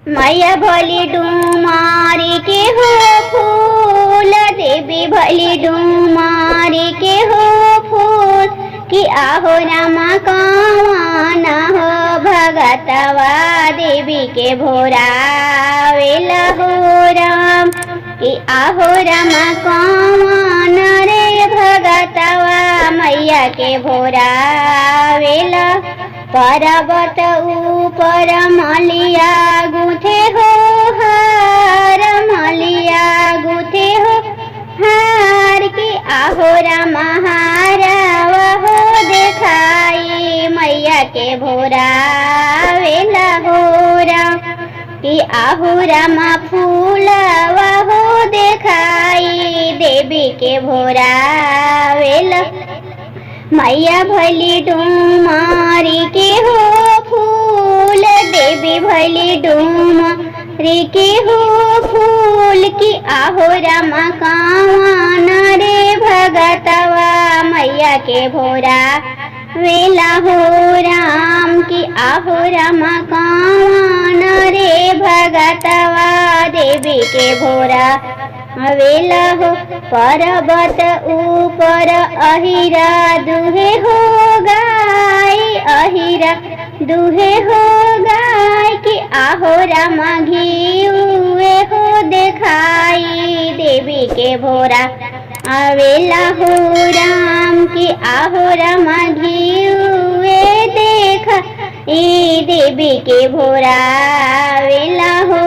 मैया भली डूमारी के हो फूल, देवी भली डूमारी के हो फूल, कि आहो रामा कौन हो भगतवा देवी के भोरावेला हो राम, कि आहो रामा कौन रे भगतवा मैया के भोरावेला। पर्वत ऊपर मलिया गुथे हो हार, मलिया गुथे हो हार, की आहो रामा हारवा हो देखाई मैया के भोरावेला हो राम, कि आहो रामा फूलवा हो देखाई देवी के भोरावेला। मैया भली डूमारी के हो फूल, देवी भली डूमारी के हो फूल, कि आहो रामा कौन रे भगतवा मैया के भोरावेला हो राम, कि आहो रामा कौन रे भगतवा देवी के भोरावेला हो। पर्वत ऊपर अहिरा दुहे हो गाय, अहिरा दुहे हो गाय, कि आहो रामा घिउए हो देखाई देवी के भोरावेला हो राम, कि आहो रामा घिउए देखाई देवी के भोरावेला हो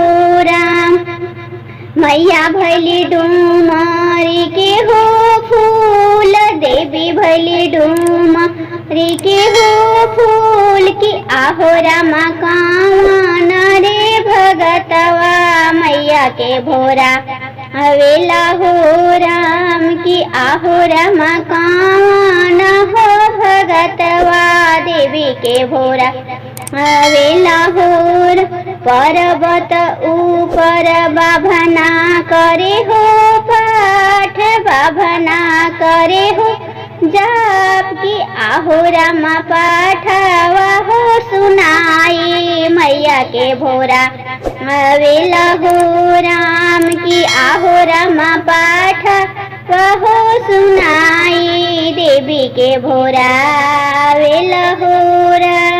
राम। मैया भली डूमारी के हो फूल, देवी भली डूमारी के हो फूल, कि आहो रामा कौन रे भगतवा मैया के भोरावेला हो राम, कि आहो रामा कौन हो भगतवा देवी के भोरावेला हो। पर्वत ऊपर बाभना करे हो पाठ, बाभना करे हो जाप, कि आहो रामा पाठवा हो सुनाई मैया के भोरावेला हो राम, कि आहो रामा पाठवा हो सुनाई देवी के भोरावेला हो राम।